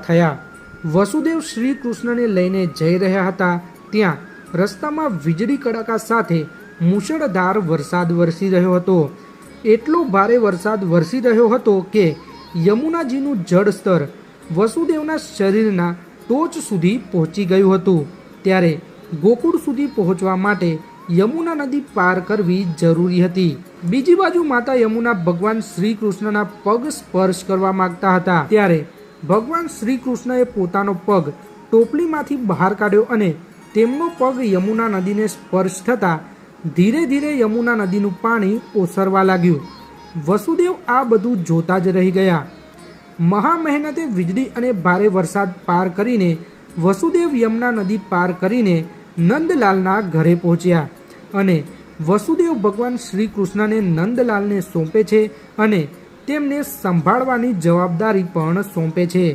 થયા। વસુદેવ શ્રી કૃષ્ણને લઈને જઈ રહ્યા હતા ત્યાં રસ્તામાં વીજળી કડાકા સાથે મુશળધાર વરસાદ વરસી રહ્યો હતો। એટલો ભારે વરસાદ વરસી રહ્યો હતો કે યમુનાજીનું જળસ્તર વસુદેવના શરીરના ટોચ સુધી પહોંચી ગયું હતું। ત્યારે ગોકુળ સુધી પહોંચવા માટે યમુના નદી પાર કરવી જરૂરી હતી। બીજી બાજુ માતા યમુના ભગવાન શ્રી કૃષ્ણના પગ સ્પર્શ કરવા માંગતા હતા। ત્યારે ભગવાન શ્રી કૃષ્ણએ પોતાનો પગ ટોપલીમાંથી બહાર કાઢ્યો અને તેમનો પગ યમુના નદીને સ્પર્શ થતાં ધીરે ધીરે યમુના નદીનું પાણી ઓસરવા લાગ્યું। વસુદેવ આ બધું જોતા જ રહી ગયા। મહા મહેનતે વીજળી અને ભારે વરસાદ પાર કરીને વસુદેવ યમુના નદી પાર કરીને નંદલાલના ઘરે પહોંચ્યા અને વસુદેવ ભગવાન શ્રી કૃષ્ણને નંદલાલને સોંપે છે અને તેમને સંભાળવાની જવાબદારી પણ સોંપે છે।